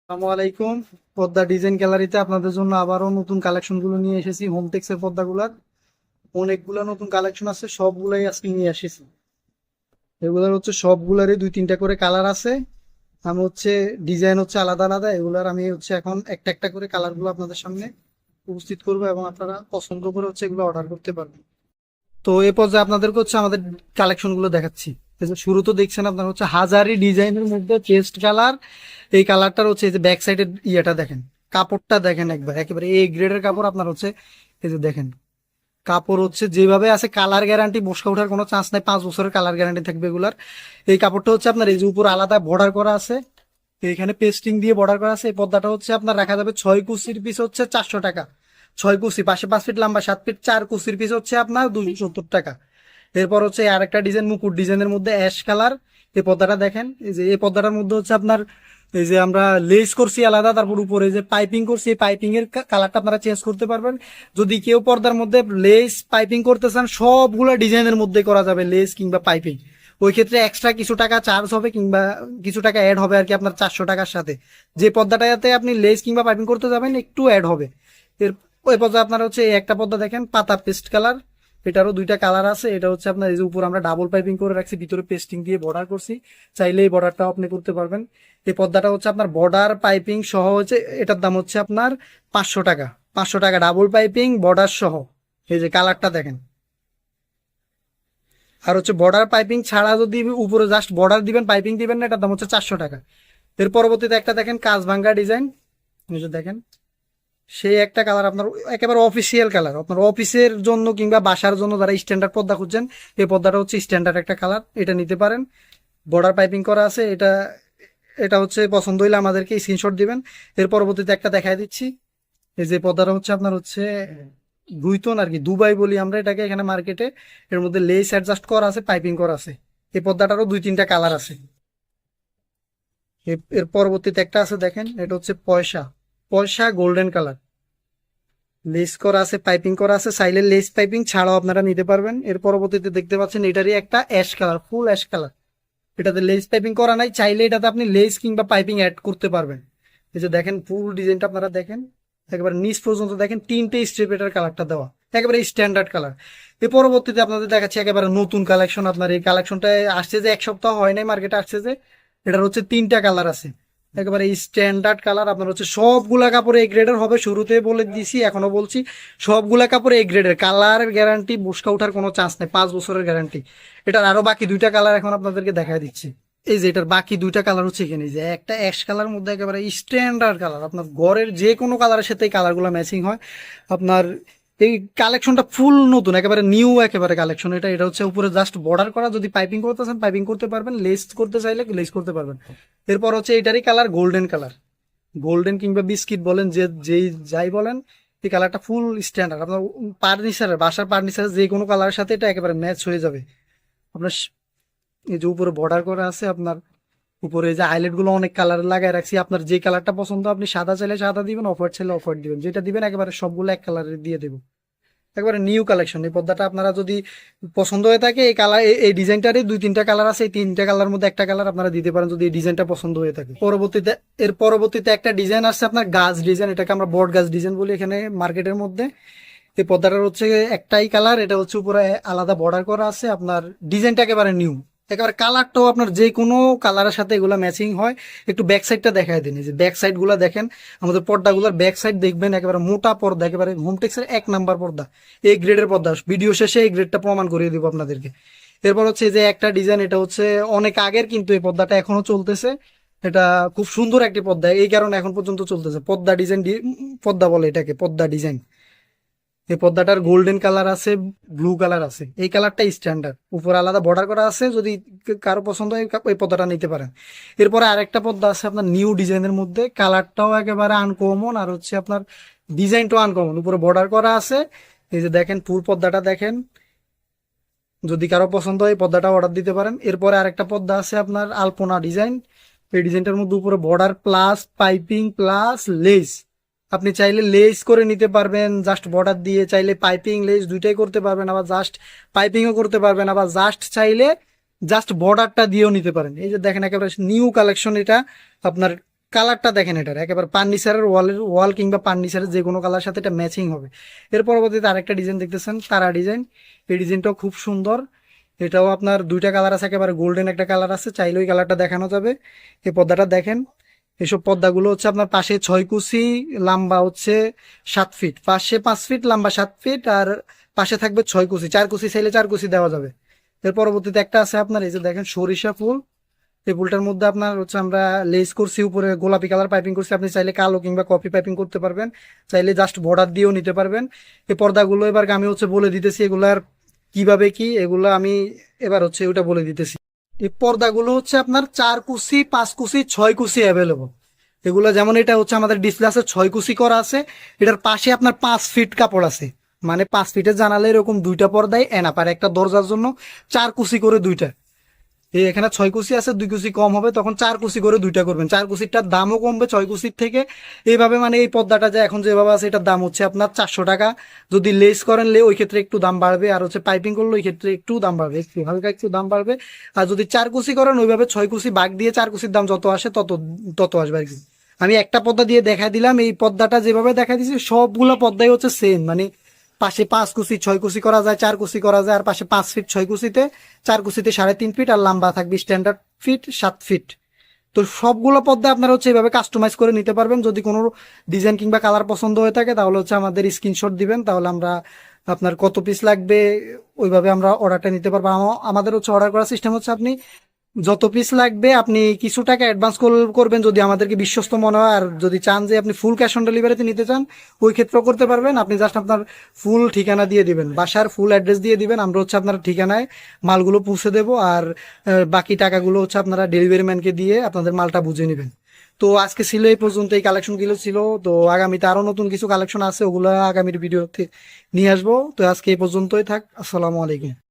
আসসালামু আলাইকুম। পদ্মা ডিজাইন গ্যালারিতে আপনাদের জন্য আবারও নতুন কালেকশন গুলো নিয়ে এসেছি। হোমটেক্স এর পর্দাগুলার অনেকগুলো নতুন কালেকশন আছে, সবগুলাই আজকে নিয়ে এসেছি। এগুলার হচ্ছে সবগুলারই দুই তিনটা করে কালার আছে। আমি হচ্ছে ডিজাইন হচ্ছে আলাদা আলাদা, এগুলার আমি হচ্ছে এখন একটা একটা করে কালার গুলো আপনাদের সামনে উপস্থিত করবো এবং আপনারা পছন্দ করে হচ্ছে এগুলো অর্ডার করতে পারবেন। তো এই পর্যায়ে আপনাদেরকে হচ্ছে আমাদের কালেকশন গুলো দেখাচ্ছি। এই যে শুরু তো দেখছেন আপনার হচ্ছে হাজারি ডিজাইনের মধ্যে পেস্ট কালার। এই কালারটার হচ্ছে এই যে ব্যাক সাইডের ইয়েটা দেখেন, কাপড়টা দেখেন, একবার একেবারে এ গ্রেডের কাপড় আপনার হচ্ছে। এই যে দেখেন কাপড় হচ্ছে যেভাবে আছে, কালার গ্যারান্টি, মশকা ওঠার কোনো চান্স নাই, 5 বছরের কালার গ্যারান্টি থাকবে এগুলার। এই কাপড়টা হচ্ছে আপনার এই যে উপর আলাদা বর্ডার করা আছে, এখানে পেস্টিং দিয়ে বর্ডার করা আছে। এই পর্দাটা হচ্ছে আপনার রাখা যাবে 6 কুচির পিস হচ্ছে 400 টাকা। 6 কুচি, পাশে 5 ফিট লম্বা, 7 ফিট 4 কুচির পিস হচ্ছে আপনার 270 টাকা। এরপর হচ্ছে আরেকটা ডিজাইন, মুকুট ডিজাইনের মধ্যে অ্যাশ কালার। এই পর্দাটা দেখেন, এই যে এই পর্দাটার মধ্যে হচ্ছে আপনার এই যে আমরা লেস করছি আলাদা, তারপর উপরে যে পাইপিং করছি, এই পাইপিং এর কালারটা আপনারা চেঞ্জ করতে পারবেন। যদি কেউ পর্দার মধ্যে লেস পাইপিং করতে চান, সবগুলা ডিজাইনের মধ্যে করা যাবে লেস কিংবা পাইপিং। ওই ক্ষেত্রে এক্সট্রা কিছু টাকা চার্জ হবে কিংবা কিছু টাকা অ্যাড হবে আর কি, আপনার 400 টাকার সাথে। যে পর্দাটাতে আপনি লেস কিংবা পাইপিং করতে যাবেন একটু অ্যাড হবে। এর ওই পর্দা আপনার হচ্ছে এই একটা পর্দা দেখেন পাতা পেস্ট কালার। এটারও দুইটা কালার আছে। এটা হচ্ছে আপনার এই যে উপর আমরা ডাবল পাইপিং করে রাখছি, ভিতরে পেস্টিং দিয়ে বর্ডার করছি, চাইলে এই বর্ডারটাও আপনি করতে পারবেন। এই পর্দাটা হচ্ছে আপনার বর্ডার পাইপিং সহ হচ্ছে, এটার দাম হচ্ছে আপনার 500 টাকা। 500 টাকা ডাবল পাইপিং বর্ডার সহ। এই যে কালারটা দেখেন। আর হচ্ছে বর্ডার পাইপিং ছাড়া যদি উপরে জাস্ট বর্ডার দিবেন, পাইপিং দিবেন না, এটার দাম হচ্ছে 400 টাকা। এর পরবর্তীতে একটা দেখেন কাঁচ ভাঙ্গা ডিজাইন। এই যে দেখেন সেই একটা কালার আপনার একেবারে অফিসিয়াল কালার, আপনার অফিসের জন্য কিংবা বাসার জন্য যারা স্ট্যান্ডার্ড পর্দা খুঁজছেন, এই পর্দাটা হচ্ছে স্ট্যান্ডার্ড একটা কালার, এটা নিতে পারেন। বর্ডার পাইপিং করা আছে। এটা এটা হচ্ছে পছন্দ হইলে আমাদেরকে স্ক্রিনশট দিবেন। এর পরবর্তীতে একটা দেখাই দিচ্ছি। এই যে পর্দাটা হচ্ছে আপনার হচ্ছে দুইতন আর কি, দুবাই বলি আমরা এটাকে এখানে মার্কেটে। এর মধ্যে লেস অ্যাডজাস্ট করা আছে, পাইপিং করা আছে। এই পর্দাটারও দুই তিনটা কালার আছে। এর পরবর্তীতে একটা আছে দেখেন, এটা হচ্ছে পয়সা, পয়সা গোল্ডেন কালার। লেস করা আছে, পাইপিং করা আছে, চাইলে লেস পাইপিং ছাড়াও আপনারা নিতে পারবেন। এর পরবর্তীতে দেখতে পাচ্ছেন এটারই একটা অ্যাশ কালার, ফুল অ্যাশ কালার। এটাতে লেস পাইপিং করা নাই, চাইলে এটাতে আপনি লেস কিংবা পাইপিং অ্যাড করতে পারবেন। এই যে দেখেন ফুল ডিজাইনটা আপনারা দেখেন, একেবারে নিচ পর্যন্ত দেখেন তিনটে স্ট্রিপ এটার কালারটা দেওয়া, একেবারে স্ট্যান্ডার্ড কালার। এর পরবর্তীতে আপনাদের দেখাচ্ছি একেবারে নতুন কালেকশন। আপনার এই কালেকশনটা আসছে যে 1 সপ্তাহ হয় নাই মার্কেটে আসছে যে, এটার হচ্ছে তিনটা কালার আছে, একেবারে স্ট্যান্ডার্ড কালার। আপনার হচ্ছে সবগুলা কাপড় এ গ্রেডের হবে, শুরুতে বলে দিছি এখনো বলছি, সবগুলা কাপড় এ গ্রেডের, কালার গ্যারান্টি, মুশকা ওঠার কোনো চান্স নেই, 5 বছরের গ্যারান্টি। এটার আরো বাকি দুইটা কালার এখন আপনাদেরকে দেখাই দিচ্ছি। এই যে এটার বাকি দুইটা কালার হচ্ছে এখানে, যে একটা অ্যাশ কালার মধ্যে একেবারে স্ট্যান্ডার্ড কালার, আপনার ঘরের যে কোনো কালারের সাথে এই কালারগুলো ম্যাচিং হয়। আপনার এই কালেকশনটা ফুল নতুন, একেবারে নিউ একেবারে কালেকশন। এটা এটা হচ্ছে উপরে জাস্ট বর্ডার করা, যদি পাইপিং করতে চান পাইপিং করতে পারবেন, লেস করতে চাইলে লেস করতে পারবেন। এরপর হচ্ছে এটারই কালার গোল্ডেন কালার, গোল্ডেন কিংবা বিস্কিট বলেন, যে যেই যাই বলেন, এই কালারটা ফুল স্ট্যান্ডার্ড। আপনার ফার্নিচারের, বাসার ফার্নিচারের যে কোনো কালারের সাথে এটা একেবারে ম্যাচ হয়ে যাবে। আপনার এই যে উপরে বর্ডার করা আছে, আপনার উপরে যে হাইলাইট গুলো অনেক কালার লাগাই রাখছি, আপনার যে কালারটা পছন্দ, আপনি সাদা চাইলে সাদা দিবেন, অফ হোয়াইট চাইলে অফ হোয়াইট দিবেন, যেটা দিবেন একেবারে সবগুলো এক কালারের দিয়ে দেবো। একেবারে নিউ কালেকশন। এই পর্দাটা আপনারা যদি পছন্দ হয়ে থাকে, এই কালার, এই ডিজাইনটারই দুই তিনটা কালার আছে, এই তিনটা কালার মধ্যে একটা কালার আপনারা দিতে পারেন যদি এই ডিজাইনটা পছন্দ হয়ে থাকে। পরবর্তীতে এর পরবর্তীতে একটা ডিজাইন আসছে আপনার গাছ ডিজাইন, এটাকে আমরা বট গাছ ডিজাইন বলি এখানে মার্কেটের মধ্যে। এই পর্দাটার হচ্ছে একটাই কালার, এটা হচ্ছে উপরে আলাদা বর্ডার করা আছে। আপনার ডিজাইনটা একেবারে নিউ, একেবারে কালারটাও আপনার যে কোনো কালারের সাথে এগুলো ম্যাচিং হয়। একটু ব্যাক সাইডটা দেখায় দিন, যে ব্যাক সাইড গুলা দেখেন, আমাদের পর্দাগুলোর ব্যাক সাইড দেখবেন একেবারে মোটা পর্দা, একেবারে হোমটেক্সের 1 নাম্বার পর্দা, এই গ্রেডের পর্দা। ভিডিও শেষে এই গ্রেডটা প্রমাণ করিয়ে দিব আপনাদেরকে। এরপর হচ্ছে যে একটা ডিজাইন, এটা হচ্ছে অনেক আগের কিন্তু এই পর্দাটা এখনো চলতেছে। এটা খুব সুন্দর একটি পর্দা, এই কারণে এখন পর্যন্ত চলতেছে। পর্দা ডিজাইন, পর্দা বলে এটাকে, পর্দা ডিজাইন। এই পর্দাটার গোল্ডেন কালার আছে, ব্লু কালার আছে, এই কালারটা স্ট্যান্ডার্ড, উপর আলাদা বর্ডার করা আছে। যদি কারো পছন্দ হয় এই পর্দাটা নিতে পারেন। এরপরে আরেকটা পর্দা আছে আপনার নিউ ডিজাইনের মধ্যে, কালারটাও একেবারে আনকমন, আর হচ্ছে আপনার ডিজাইনটাও আনকমন, উপরে বর্ডার করা আছে। এই যে দেখেন ফুল পর্দাটা দেখেন, যদি কারো পছন্দ হয় এই পর্দাটা অর্ডার দিতে পারেন। এরপরে আরেকটা পর্দা আছে আপনার আলপনা ডিজাইন, এই ডিজাইনটার মধ্যে উপরে border plus piping plus less. আপনি চাইলে লেস করে নিতে পারবেন জাস্ট বর্ডার দিয়ে, চাইলে পাইপিং লেস দুইটাই করতে পারবেন, আবার জাস্ট পাইপিংও করতে পারবেন, আবার জাস্ট চাইলে জাস্ট বর্ডারটা দিয়েও নিতে পারেন। এই যে দেখেন একেবারে নিউ কালেকশন এটা। আপনার কালারটা দেখেন, এটার একেবারে ফার্নিচারের ওয়াল কিংবা ফার্নিচারের যে কোনো কালার সাথে এটা ম্যাচিং হবে। এর পরবর্তীতে আরেকটা ডিজাইন দেখতেছেন, তারা ডিজাইন। এই ডিজাইনটাও খুব সুন্দর। এটাও আপনার দুইটা কালার আছে, একেবারে গোল্ডেন একটা কালার আছে, চাইলে ওই কালারটা দেখানো যাবে। এই পর্দাটা দেখেন, এসব পর্দাগুলো হচ্ছে আপনার পাশে 6 কুচি, লম্বা হচ্ছে 7 ফিট, পাশে 5 ফিট, লম্বা 7 ফিট, আর পাশে থাকবে 6 কুচি। 4 কুচি চাইলে 4 কুচি দেওয়া যাবে। এর পরবর্তীতে একটা আছে আপনার, এই যে দেখেন সরিষা ফুল। এই ফুলটার মধ্যে আপনার হচ্ছে আমরা লেস করছি, উপরে গোলাপি কালার পাইপিং করছি। আপনি চাইলে কালো কিংবা কফি পাইপিং করতে পারবেন, চাইলে জাস্ট বর্ডার দিয়েও নিতে পারবেন। এই পর্দাগুলো এবার আমি হচ্ছে বলে দিতেছি এগুলার কিভাবে কি, এগুলো আমি এবার হচ্ছে ওটা বলে দিতেছি। এই পর্দাগুলো হচ্ছে আপনার 4 কুচি, 5 কুচি, 6 কুচি অ্যাভেলেবল। এগুলো যেমন এটা হচ্ছে আমাদের ডিসপ্লে আছে 6 কুচি করা আছে, এটার পাশে আপনার 5 ফিট কাপড় আছে, মানে 5 ফিটের জানালে এরকম দুইটা পর্দায় এনাফ। আর একটা দরজার জন্য 4 কুচি করে দুইটা। এই এখানে 6 কুচি আছে, 2 কুচি কম হবে, তখন 4 কুচি করে দুইটা করবেন। 4 কুচিটার দামও কমবে 6 কুচির থেকে। এইভাবে মানে এই পর্দাটা যে এখন যেভাবে আছে এটার দাম হচ্ছে আপনার 400 টাকা। যদি লেস করেন ওই ক্ষেত্রে একটু দাম বাড়বে, আর হচ্ছে পাইপিং করলে ওই ক্ষেত্রে একটু দাম বাড়বে, একটু হালকা একটু দাম বাড়বে। আর যদি 4 কুচি করেন ওইভাবে 6 কুচি ভাগ দিয়ে 4 কুচির দাম যত আসে তত তত আসবে আর কি। আমি একটা পর্দা দিয়ে দেখা দিলাম, এই পর্দাটা যেভাবে দেখা দিয়েছি সবগুলো পর্দাই হচ্ছে সেম, মানে পাশে 5 কুচি 6 কুচি করা যায়, 4 কুচি করা যায়, আর পাশে 5 ফিট 6 কুচিতে, 4 কুচিতে 3.5 ফিট, আর লম্বা থাকবে স্ট্যান্ডার্ড ফিট 7 ফিট। তো সবগুলো পর্দা আপনারা হচ্ছে এভাবে কাস্টমাইজ করে নিতে পারবেন। যদি কোনো ডিজাইন কিংবা কালার পছন্দ হয়ে থাকে তাহলে হচ্ছে আমাদের স্ক্রিনশট দিবেন, তাহলে আমরা আপনার কত পিস লাগবে ওইভাবে আমরা অর্ডারটা নিতে পারবো। আমাদের হচ্ছে অর্ডার করার সিস্টেম হচ্ছে আপনি যত পিস লাগবে আপনি কিছু টাকা অ্যাডভান্স করবেন যদি আমাদেরকে বিশ্বস্ত মনে হয়। আর যদি চান যে আপনি ফুল ক্যাশ অন ডেলিভারিতে নিতে চান ওই ক্ষেত্রেও করতে পারবেন। আপনি জাস্ট আপনার ফুল ঠিকানা দিয়ে দিবেন, বাসার ফুল অ্যাড্রেস দিয়ে দিবেন, আমরা হচ্ছে আপনার ঠিকানায় মালগুলো পৌঁছে দেবো। আর বাকি টাকাগুলো হচ্ছে আপনারা ডেলিভারি ম্যানকে দিয়ে আপনাদের মালটা বুঝে নেবেন। তো আজকে ছিল এই পর্যন্ত, এই কালেকশনগুলো ছিল। তো আগামীতে আরো নতুন কিছু কালেকশন আছে, ওগুলো আগামীর ভিডিওতে নিয়ে আসবো। তো আজকে এই পর্যন্তই থাক। আসসালামু আলাইকুম।